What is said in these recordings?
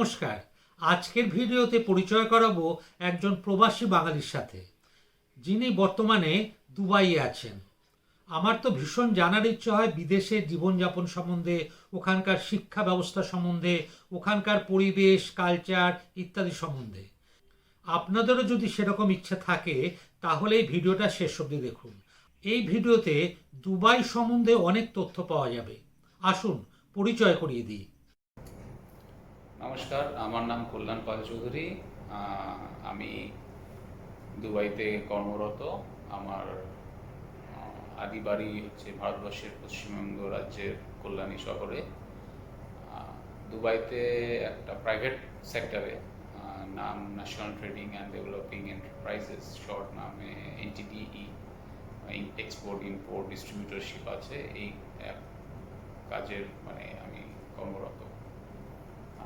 নমস্কার। আজকের ভিডিওতে পরিচয় করাবো একজন প্রবাসী বাঙালির সাথে, যিনি বর্তমানে দুবাইয়ে আছেন। আমার তো ভীষণ জানার ইচ্ছে হয় বিদেশের জীবনযাপন সম্বন্ধে, ওখানকার শিক্ষা ব্যবস্থা সম্বন্ধে, ওখানকার পরিবেশ, কালচার ইত্যাদি সম্বন্ধে। আপনাদেরও যদি সেরকম ইচ্ছে থাকে তাহলে এই ভিডিওটা শেষ অবধি দেখুন। এই ভিডিওতে দুবাই সম্বন্ধে অনেক তথ্য পাওয়া যাবে। আসুন পরিচয় করিয়ে দিই। নমস্কার, আমার নাম কল্যাণ পাল চৌধুরী। আমি দুবাইতে কর্মরত। আমার আদি বাড়ি হচ্ছে ভারতবর্ষের পশ্চিমবঙ্গ রাজ্যের কল্যাণী শহরে। দুবাইতে একটা প্রাইভেট সেক্টরে, নাম national trading and developing enterprises, short নামে এনটিডিই, এক্সপোর্ট ইম্পোর্ট ডিস্ট্রিবিউটরশিপ আছে। এই কাজের আমি কর্মরত।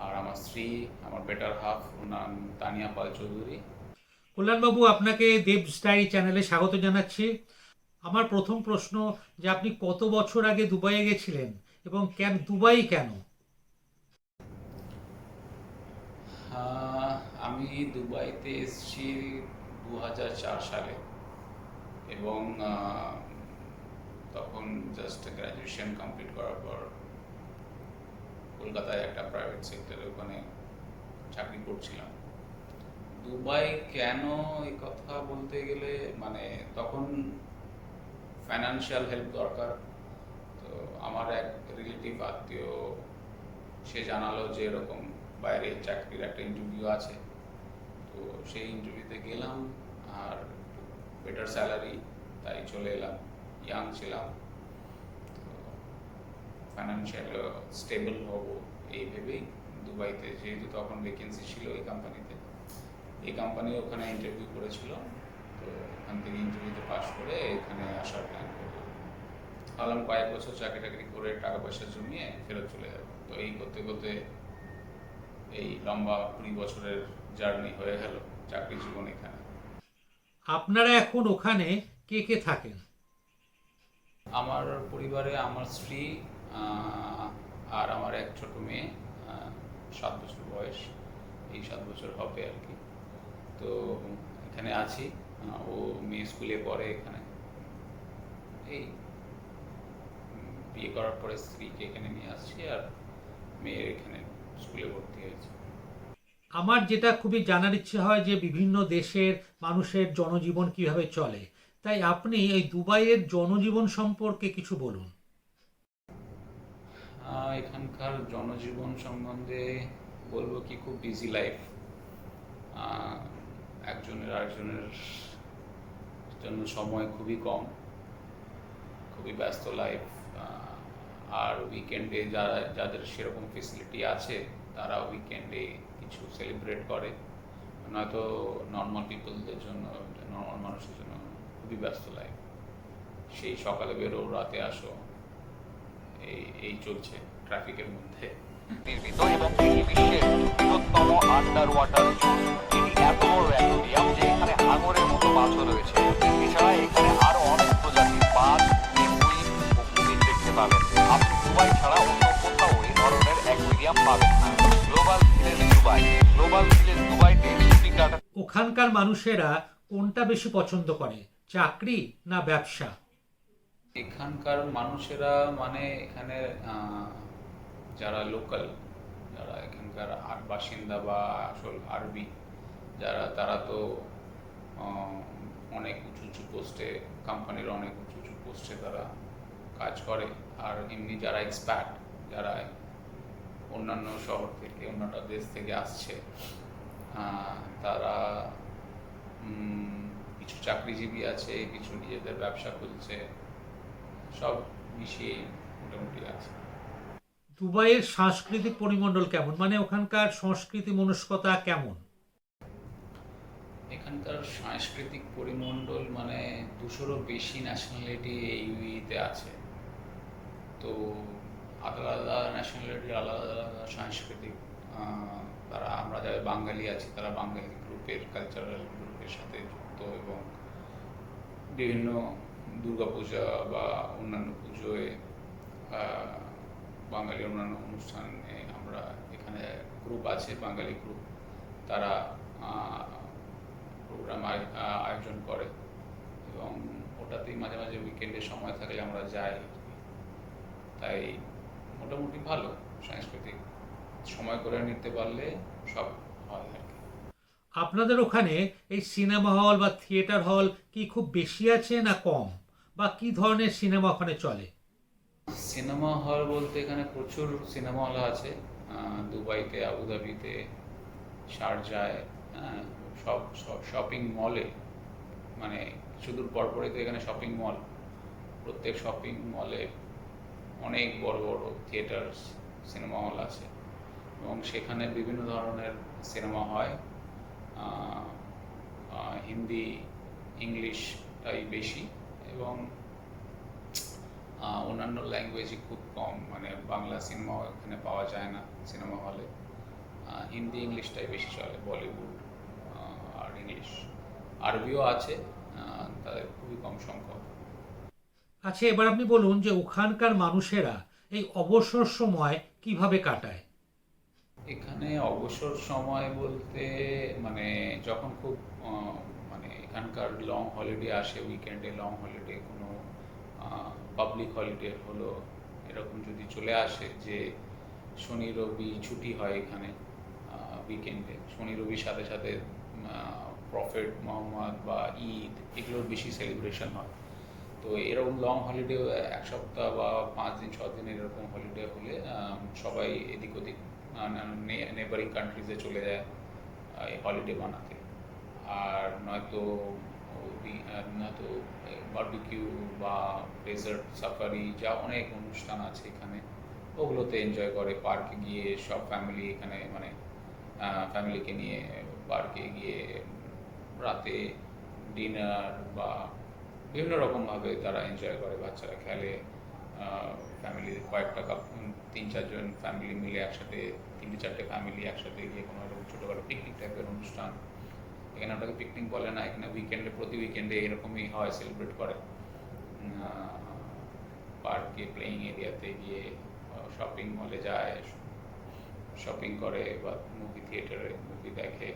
আর আমার স্ত্রী, আমার বেটার হাফ, ওর নাম তানিয়া পাল চৌধুরী। কল্যাণবাবু, আপনাকে দেবস ডায়েরি চ্যানেলে স্বাগত জানাচ্ছি। আমার প্রথম প্রশ্ন যে আপনি কত বছর আগে দুবাইয়ে গেছিলেন এবং দুবাই কেন? আমি দুবাইতে এসেছি 2004 সালে, এবং তখন জাস্ট গ্র্যাজুয়েশন কমপ্লিট করার পর কলকাতায় একটা প্রাইভেট সেক্টরে ওখানে চাকরি করছিলাম। দুবাই কেন, এই কথা বলতে গেলে তখন ফাইন্যান্সিয়াল হেল্প দরকার। তো আমার এক রিলেটিভ আত্মীয়, সে জানালো যে এরকম বাইরে চাকরির একটা ইন্টারভিউ আছে। তো সেই ইন্টারভিউতে গেলাম, আর বেটার স্যালারি, তাই চলে এলাম। ইয়াং ছিলাম, তো ফাইন্যান্সিয়াল স্টেবল হব এই ভেবেই দুবাইতে, যেহেতু তখন ভ্যাকেন্সি ছিল এই কোম্পানিতে, এই কোম্পানি ওখানে ইন্টারভিউ করেছিল। তো ওখান থেকে ইন্টারভিউতে পাস করে এখানে আসার প্ল্যান করলাম। ভাবলাম কয়েক বছর চাকরি টাকরি করে টাকা পয়সা জমিয়ে ফেরত চলে যাব। তো এই করতে করতে এই লম্বা 20 বছরের জার্নি হয়ে গেল চাকরি জীবন এখানে। আপনারা এখন ওখানে কে কে থাকেন? আমার পরিবারে আমার স্ত্রী আর আমার এক ছোট মেয়ে, 7 বছর বয়স, এই 7 বছর হবে আর কি। তো এখানে আছি। ও মেয়ে স্কুলে পড়ে এখানে। এই বিয়ে করার পরে স্ত্রীকে এখানে নিয়ে আসছি, আর মেয়ের এখানে স্কুলে ভর্তি হয়েছে। আমার যেটা খুবই জানার ইচ্ছে হয় যে বিভিন্ন দেশের মানুষের জনজীবন কিভাবে চলে, তাই আপনি এই দুবাইয়ের জনজীবন সম্পর্কে কিছু বলুন। এখানকার জনজীবন সম্বন্ধে বলবো কি, খুব বিজি লাইফ। একজনের আরেকজনের জন্য সময় খুবই কম, খুবই ব্যস্ত লাইফ। আর উইকেন্ডে যাদের সেরকম ফেসিলিটি আছে, তারা উইকেন্ডে কিছু সেলিব্রেট করে। নয়তো নর্মাল পিপলদের জন্য, নর্মাল মানুষের জন্য খুবই ব্যস্ত লাইফ। সেই সকালে বেরো, রাতে আসো, এই চলছে ট্রাফিকের মধ্যে। নির্মিত এবং এটি বিশ্বের বৃহত্তম আন্ডার ওয়াটার জোন। এটি এত বড় অ্যাকোয়ারিয়াম যে এখানে হাঙরের মতো মাছও রয়েছে। এছাড়া এখানে আরো অনেক প্রজাতির মাছ, পেঙ্গুইন ও কুমির দেখতে পাবেন। আপনি দুবাই ছাড়া অন্য কোথাও এই ধরনের অ্যাকোয়ারিয়াম পাবেন না। Global village Dubai. Global village দুবাইতে ছুটি কাটা। ওখানকার মানুষেরা কোনটা বেশি পছন্দ করে, চাকরি না ব্যবসা? এখানকার মানুষেরা এখানে যারা লোকাল, যারা এখানকার বাসিন্দা বা আসল আরবি যারা, তারা তো অনেক উঁচু উঁচু পোস্টে, কোম্পানির অনেক উঁচু উঁচু পোস্টে তারা কাজ করে। আর এমনি যারা এক্সপ্যাট, যারা অন্যান্য শহর থেকে, অন্যান্য দেশ থেকে আসছে, তারা কিছু চাকরিজীবী আছে, কিছু নিজেদের ব্যবসা খুলছে, সব মিশিয়ে মোটামুটি আছে। দুবাইয়ের সাংস্কৃতিক পরিমণ্ডল কেমন, মানে ওখানকার সংস্কৃতি মনস্কতা কেমন? এখানকার সাংস্কৃতিক পরিমণ্ডল 200-রও বেশি ন্যাশনালিটি এই ইউএইতে আছে। তো আলাদা আলাদা ন্যাশনালিটি, আলাদা আলাদা সাংস্কৃতিক, আমরা যারা বাঙালি আছি, তারা বাঙালি গ্রুপের, কালচারাল গ্রুপের সাথে যুক্ত, এবং বিভিন্ন দুর্গাপূজা বা অন্যান্য পুজোয় বাঙালি অন্যান্য অনুষ্ঠানে আমরা এখানে গ্রুপ আছে, বাঙালি গ্রুপ, তারা প্রোগ্রাম আয়োজন করে এবং ওটাতেই মাঝে মাঝে উইকেন্ডে সময় থাকলে আমরা যাই। তাই মোটামুটি ভালো, সাংস্কৃতিক সময় করে নিতে পারলে সব হয় আর কি। আপনাদের ওখানে এই সিনেমা হল বা থিয়েটার হল কি খুব বেশি আছে না কম, বা কি ধরনের সিনেমা ওখানে চলে? সিনেমা হল বলতে এখানে প্রচুর সিনেমা হল আছে, দুবাইতে, আবুধাবিতে, শারজায়, সব শপিং মলে, মানে সুদূর পরপরই তো এখানে শপিং মল, প্রত্যেক শপিং মলে অনেক বড় বড় থিয়েটার, সিনেমা হল আছে এবং সেখানে বিভিন্ন ধরনের সিনেমা হয়। হিন্দি, ইংলিশটাই বেশি এবং অন্যান্য ল্যাঙ্গুয়েজই খুব কম, মানে বাংলা সিনেমা এখানে পাওয়া যায় না সিনেমা হলে। হিন্দি, ইংলিশটাই বেশি চলে, বলিউড আর ইংলিশ। আরবিও আছে, তাদের খুবই কম সংখ্যক। আচ্ছা, এবার আপনি বলুন যে ওখানকার মানুষেরা এই অবসর সময় কিভাবে কাটায়? এখানে অবসর সময় বলতে মানে যখন খুব মানে এখানকার লং হলিডে আসে, উইকেন্ডে লং হলিডে, কোনো পাবলিক হলিডে হলো, এরকম যদি চলে আসে যে শনি রবি ছুটি হয় এখানে উইকেন্ডে, শনি রবির সাথে সাথে প্রফেট মোহাম্মদ বা ঈদ, এগুলোর বেশি সেলিব্রেশন হয়। তো এরকম লং হলিডে 1 সপ্তাহ বা 5 দিন 6 দিন এরকম হলিডে হলে সবাই এদিক ওদিক নেবারিং কান্ট্রিজে চলে যায় এই হলিডে বানাতে। আর নয়তো বারবিকিউ বা ডেজার্ট সাফারি, যা অনেক অনুষ্ঠান আছে এখানে, ওগুলোতে এনজয় করে। পার্কে গিয়ে সব ফ্যামিলি, এখানে মানে ফ্যামিলিকে নিয়ে পার্কে গিয়ে রাতে ডিনার বা বিভিন্ন রকমভাবে তারা এনজয় করে, বাচ্চারা খেলে, ফ্যামিলির কয়েকটা 3-4 জন ফ্যামিলি মিলে একসাথে, 3-4টে ফ্যামিলি একসাথে গিয়ে কোনো এরকম ছোটোখাটো পিকনিক টাইপের অনুষ্ঠান। এখানে ওটাকে পিকনিক বলে না, এখানে উইকেন্ডে, প্রতি উইকেন্ডে এরকমই হয়, সেলিব্রেট করে। পার্কে, প্লেইং এরিয়াতে গিয়ে, শপিং মলে যায়, শপিং করে বা মুভি থিয়েটারে মুভি দেখে,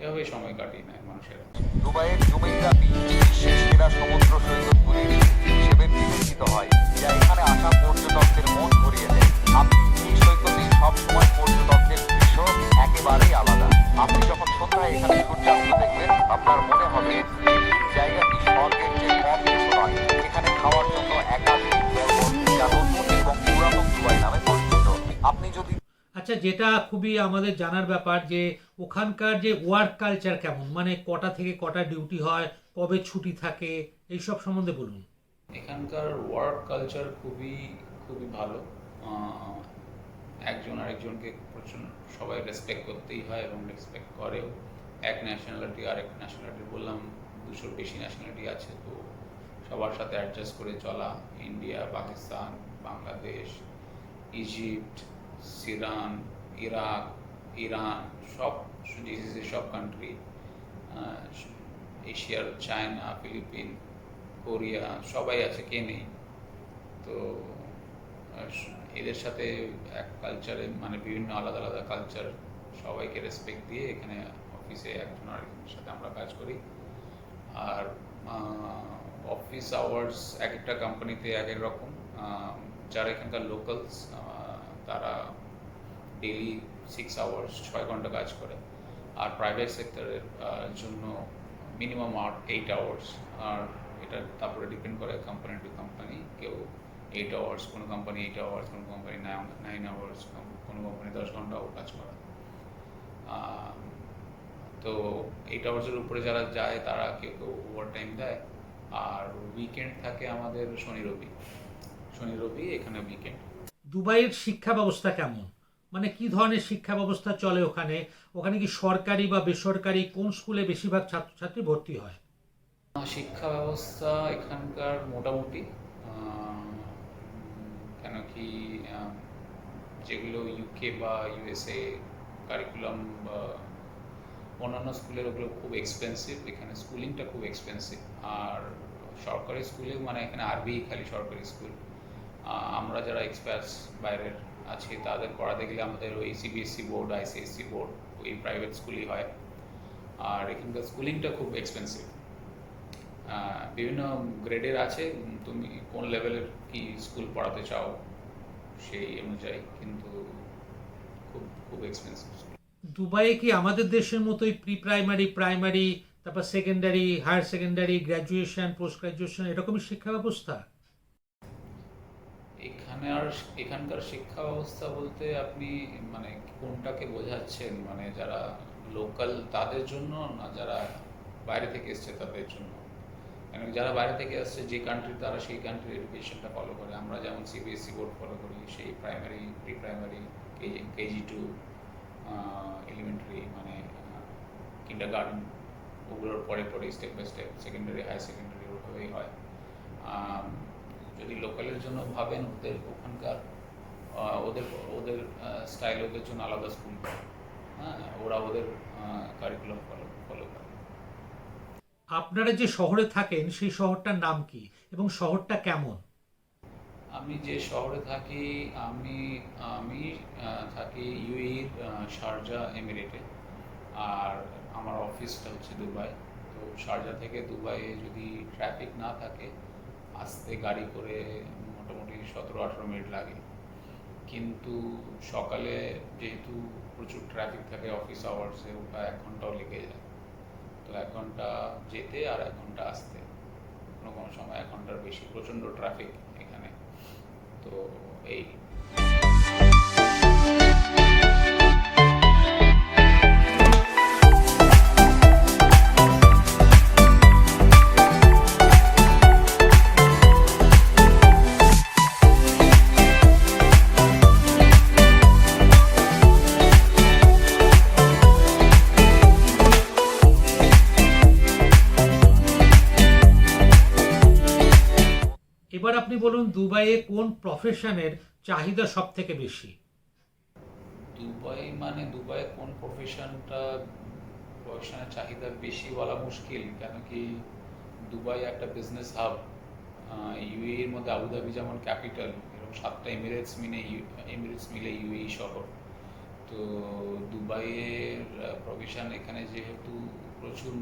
এভাবেই সময় কাটিয়ে নেয় মানুষেরা। দুবাইয়ের জুমেইরা বিচ বিশ্বের সেরা সমুদ্র সৈকতগুলির হিসেবে বিবেচিত হয়, যা এখানে আসা পর্যটকদের মন ভরিয়ে দেয়। আপনি এই সৈকতে সবসময় পর্যটকদের দৃশ্য একেবারেই আলাদা। আপনি যখন সন্ধ্যায় এখানে সূর্যাস্ত দেখবেন, আপনার মনে হবে এই জায়গাটি স্বর্গের চেয়ে কম কিছু নয়। এখানে খাওয়ার জন্য একাধিক পর্বত, যা নতুন এবং পুরাতন দুবাই নামে পরিচিত। আপনি যদি আচ্ছা, যেটা খুবই আমাদের জানার ব্যাপার যে ওখানকার যে ওয়ার্ক কালচার কেমন, মানে কটা থেকে কটা ডিউটি হয়, কবে ছুটি থাকে, এইসব সম্বন্ধে বলুন। এখানকার ওয়ার্ক কালচার খুবই খুবই ভালো। একজন আরেকজনকে প্রচুর সবাই রেসপেক্ট করতেই হয় এবং রেসপেক্ট করেও। এক ন্যাশনালিটি আরেক ন্যাশনালিটি, বললাম 200-র বেশি ন্যাশনালিটি আছে, তো সবার সাথে অ্যাডজাস্ট করে চলা। India, Pakistan, Bangladesh, Egypt, Sheeran, Iraq, Iran, সব জিসিসি সব কান্ট্রি, এশিয়ার চায়না, ফিলিপিন, কোরিয়া, সবাই আছে, কে নেই। তো এদের সাথে এক কালচারে, মানে বিভিন্ন আলাদা আলাদা কালচার, সবাইকে রেসপেক্ট দিয়ে এখানে অফিসে একজন আরেকজনের সাথে আমরা কাজ করি। আর অফিস আওয়ার্স এক একটা কোম্পানিতে এক এক রকম। যারা এখানকার লোকালস, তারা ডেইলি 6 আওয়ার্স, 6 ঘন্টা কাজ করে। আর প্রাইভেট সেক্টরের জন্য মিনিমাম 8 আওয়ার্স। আর এটা তারপরে ডিপেন্ড করে কোম্পানি টু কোম্পানি, কেউ 8 আওয়ার্স, কোনো কোম্পানি 8 আওয়ার্স, কোনো কোম্পানি 9 আওয়ার্স, কোনো কোম্পানি 10 ঘন্টাও কাজ করে। তো 8 আওয়ার্সের উপরে যারা যায় তারা কেউ কেউ ওভার টাইম দেয়। আর উইকেন্ড থাকে আমাদের শনি রবি এখানে উইকেন্ড। দুবাইয়ের শিক্ষা ব্যবস্থা কেমন, মানে কি ধরনের শিক্ষা ব্যবস্থা চলে ওখানে? ওখানে কি সরকারি বা বেসরকারি, কোন স্কুলে বেশিরভাগ ছাত্রছাত্রী ভর্তি হয়? শিক্ষা ব্যবস্থা এখানকার মোটামুটি, কেন কি যেগুলো ইউকে বা ইউএসএ কারিকুলাম বা অন্যান্য স্কুলের, ওগুলো খুব এক্সপেন্সিভ। এখানে স্কুলিংটা খুব এক্সপেন্সিভ। আর সরকারি স্কুলে, মানে এখানে আরবি খালি সরকারি স্কুল। আমরা যারা এক্সপার্টস বাইরের আছে তাদের পড়াতে গেলে আমাদের ওই সিবিএসসি বোর্ড, আইসিএসসি বোর্ড, ওই প্রাইভেট স্কুলই হয়। আর এখানকার স্কুলিংটা খুব এক্সপেন্সিভ। বিভিন্ন গ্রেডের আছে, তুমি কোন লেভেলের কি স্কুল পড়াতে চাও সেই অনুযায়ী, কিন্তু খুব খুব এক্সপেন্সিভ। দুবাইয়ে কি আমাদের দেশের মতোই প্রি প্রাইমারি, প্রাইমারি, তারপর secondary, higher secondary, graduation, post graduation এরকমই শিক্ষা ব্যবস্থা? এখানকার শিক্ষা ব্যবস্থা বলতে আপনি মানে কোনটাকে বোঝাচ্ছেন? মানে যারা লোকাল তাদের জন্য, না যারা বাইরে থেকে এসছে তাদের জন্য? মানে যারা বাইরে থেকে আসছে যে কান্ট্রি, তারা সেই কান্ট্রির এডুকেশনটা ফলো করে। আমরা যেমন সিবিএসসি বোর্ড ফলো করি, সেই primary, pre primary, KG two, elementary মানে কিন্ডার গার্ডেন, ওগুলোর পরে পরে step by step secondary, higher secondary ওভাবেই হয়। যদি লোকালের জন্য ভাবেন, ওদের ওখানকার ওদের ওদের স্টাইল, ওদের জন্য আলাদা স্কুল, হ্যাঁ, ওরা ওদের কারিকুলাম ফলো করে। আপনারা যে শহরে থাকেন সেই শহরটার নাম কি এবং শহরটা কেমন? আমি যে শহরে থাকি, আমি আমি থাকি ইউএইর শারজা এমিরেটে, আর আমার অফিসটা হচ্ছে দুবাই। তো শারজা থেকে দুবাইয়ে যদি ট্রাফিক না থাকে, আসতে গাড়ি করে মোটামুটি 17-18 মিনিট লাগে। কিন্তু সকালে যেহেতু প্রচুর ট্রাফিক থাকে অফিস আওয়ার্সে, ওটা 1 ঘন্টাও লেগে যায়। তো 1 ঘন্টা যেতে আর 1 ঘন্টা আসতে, কোনো কোনো সময় 1 ঘন্টার বেশি, প্রচণ্ড ট্রাফিক এখানে। তো এই এবার আপনি বলুন, দুবাইয়ে কোন প্রফেশনের চাহিদা সব থেকে বেশি? দুবাইয়ে কোন প্রফেশনের চাহিদা বেশি বলা মুশকিল, কেন কি দুবাই একটা বিজনেস হাব। ইউএইর মধ্যে আবুধাবি যেমন ক্যাপিটাল, এরকম 7টা এমিরেটস মিলে ইউএই শহর। তো দুবাইয়ের প্রফেশন, এখানে যেহেতু প্রচুর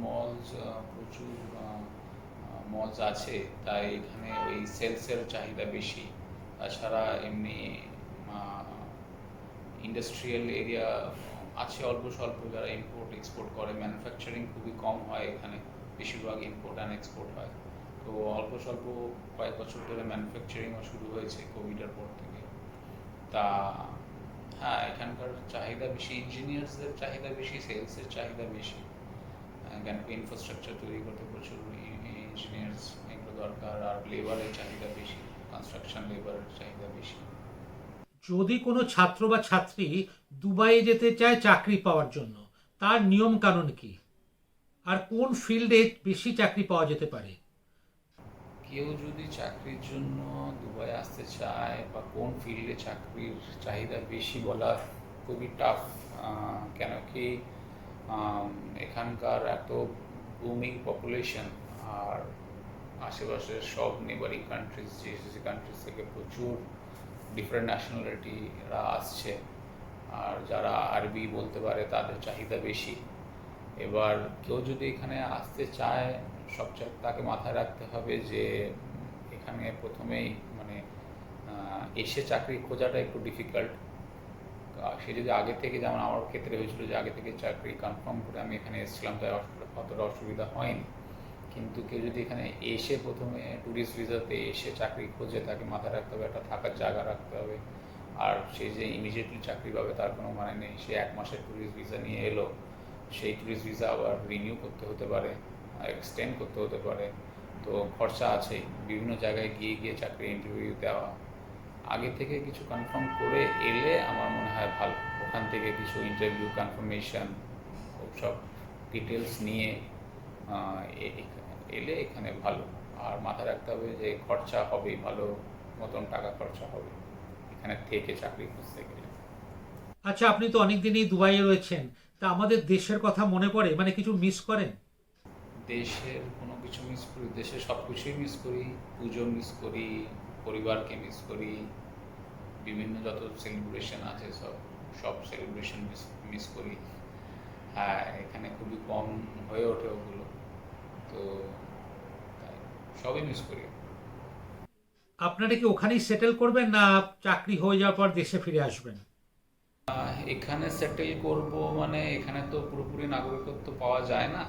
মলস আছে, তাই এখানে ওই সেলসের চাহিদা বেশি। তাছাড়া এমনি ইন্ডাস্ট্রিয়াল এরিয়া আছে অল্প স্বল্প, যারা ইম্পোর্ট এক্সপোর্ট করে। ম্যানুফ্যাকচারিং খুবই কম হয় এখানে, বেশিরভাগ ইম্পোর্ট অ্যান্ড এক্সপোর্ট হয়। তো অল্প স্বল্প কয়েক বছর ধরে ম্যানুফ্যাকচারিংও শুরু হয়েছে কোভিডের পর থেকে। তা হ্যাঁ, এখানকার চাহিদা বেশি, ইঞ্জিনিয়ার্সদের চাহিদা বেশি, সেলসের চাহিদা বেশি। কেন কি ইনফ্রাস্ট্রাকচার তৈরি করতে প্রচুর ইঞ্জিনিয়ার্স এগুলো দরকার, আর লেবারের চাহিদা বেশি, কনস্ট্রাকশন লেবারের চাহিদা বেশি। যদি কোনো ছাত্র বা ছাত্রী দুবাইয়ে যেতে চায় চাকরি পাওয়ার জন্য, তার নিয়ম কানুন কি, আর কোন ফিল্ডে বেশি চাকরি পাওয়া যেতে পারে? কেউ যদি চাকরির জন্য দুবাই আসতে চায়, বা কোন ফিল্ডে চাকরির চাহিদা বেশি বলা খুবই টাফ। কেন কি এখানকার এত বুমিং পপুলেশন, আর আশেপাশের সব নেবারিং কান্ট্রিজ, জিসিসি কান্ট্রিজ থেকে প্রচুর ডিফারেন্ট ন্যাশনালিটিরা আসছে, আর যারা আরবি বলতে পারে তাদের চাহিদা বেশি। এবার কেউ যদি এখানে আসতে চায়, সবচেয়ে তাকে মাথায় রাখতে হবে যে এখানে প্রথমেই মানে এসে চাকরি খোঁজাটা একটু ডিফিকাল্ট। সে যদি আগে থেকে, যেমন আমার ক্ষেত্রে হয়েছিল যে আগে থেকে চাকরি কনফার্ম করে আমি এখানে এসেছিলাম, তাই অতটা অসুবিধা হয়নি। কিন্তু কেউ যদি এখানে এসে প্রথমে ট্যুরিস্ট ভিসাতে এসে চাকরি খোঁজে, তাকে মাথায় রাখতে হবে একটা থাকার জায়গা রাখতে হবে। আর সে যে ইমিডিয়েটলি চাকরি পাবে তার কোনো মানে নেই। সে 1 মাসের ট্যুরিস্ট ভিসা নিয়ে এলো, সেই ট্যুরিস্ট ভিসা আবার রিনিউ করতে হতে পারে, এক্সটেন্ড করতে হতে পারে। তো খরচা আছেই, বিভিন্ন জায়গায় গিয়ে চাকরি ইন্টারভিউ দেওয়া। আগে থেকে কিছু কনফার্ম করে এলে আমার মনে হয় ভালো। ওখান থেকে কিছু ইন্টারভিউ কনফার্মেশন, সব ডিটেলস নিয়ে এলে এখানে ভালো। আর মাথায় রাখতে হবে যে খরচা হবেই, ভালো মতন টাকা খরচা হবে এখানে থেকে চাকরি খুঁজতে গেলে। আচ্ছা, আপনি তো অনেক দিনই দুবাইয়ে রয়েছেন, তা আমাদের দেশের কথা মনে পড়ে, মানে কিছু মিস করেন? দেশের কোনো কিছু মিস করি, দেশের সব কিছুই মিস করি। পুজো মিস করি, পরিবারকে মিস করি, বিভিন্ন যত সেলিব্রেশন আছে সব সেলিব্রেশন মিস করি। হ্যাঁ, এখানে খুবই কম হয়ে ওঠে ওগুলো, তো তাই সবই মিস করি। আপনারা কি ওখানেই সেটেল করবেন না চাকরি হয়ে যাওয়ার পর দেশে ফিরে আসবেন? এখানে সেটেল করব মানে এখানে তো পুরোপুরি নাগরিকত্ব পাওয়া যায় না।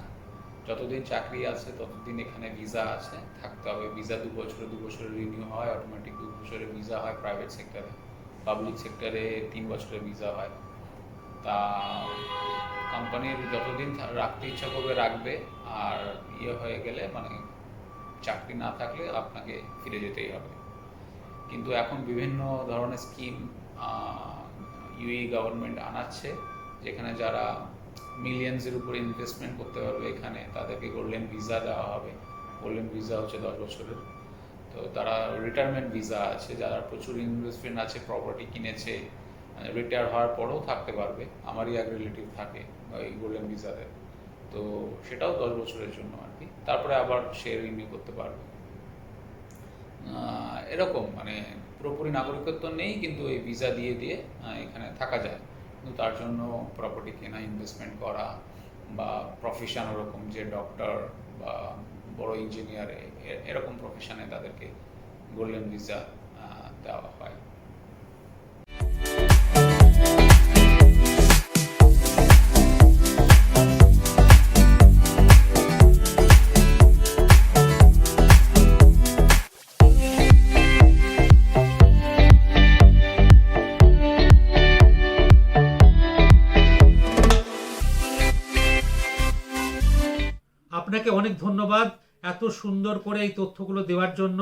যতদিন চাকরি আছে ততদিন এখানে ভিসা আছে, থাকতে হবে। ভিসা 2 বছরে রিনিউ হয়, অটোমেটিক 2 বছরের ভিসা হয় প্রাইভেট সেক্টরে। পাবলিক সেক্টরে 3 বছরের ভিসা হয়। তা কোম্পানির যতদিন রাখতে ইচ্ছা করবে রাখবে, আর হয়ে গেলে মানে চাকরি না থাকলে আপনাকে ফিরে যেতেই হবে। কিন্তু এখন বিভিন্ন ধরনের স্কিম ইউএই গভর্নমেন্ট আনাচ্ছে, যেখানে যারা মিলিয়ন্সের উপরে ইনভেস্টমেন্ট করতে পারবে এখানে, তাদেরকে গোল্ডেন ভিসা দেওয়া হবে। গোল্ডেন ভিসা হচ্ছে 10 বছরের। তো তারা রিটায়ারমেন্ট ভিসা আছে, যারা প্রচুর ইনভেস্টমেন্ট আছে, প্রপার্টি কিনেছে, রিটায়ার হওয়ার পরেও থাকতে পারবে। আমারই এক রিলেটিভ থাকে ওই গোল্ডেন ভিসাতে, তো সেটাও 10 বছরের জন্য আর কি। তারপরে আবার সে রিনিউ করতে পারবে। এরকম মানে পুরোপুরি নাগরিকত্ব নেই, কিন্তু এই ভিসা দিয়ে এখানে থাকা যায়। কিন্তু তার জন্য প্রপার্টি কেনা, ইনভেস্টমেন্ট করা, বা প্রফেশন ওরকম যে ডক্টর বা বড় ইঞ্জিনিয়ার, এরকম প্রফেশনে তাদেরকে গোল্ডেন ভিসা দেওয়া হয়। আপনাকে অনেক ধন্যবাদ এত সুন্দর করে এই তথ্যগুলো দেওয়ার জন্য।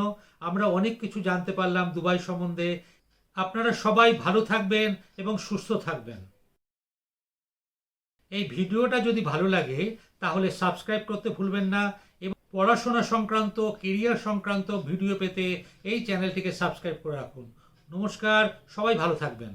আমরা অনেক কিছু জানতে পারলাম দুবাই সম্বন্ধে। আপনারা সবাই ভালো থাকবেন এবং সুস্থ থাকবেন। এই ভিডিওটা যদি ভালো লাগে তাহলে সাবস্ক্রাইব করতে ভুলবেন না, এবং পড়াশোনা সংক্রান্ত, কেরিয়ার সংক্রান্ত ভিডিও পেতে এই চ্যানেলটিকে সাবস্ক্রাইব করে রাখুন। নমস্কার, সবাই ভালো থাকবেন।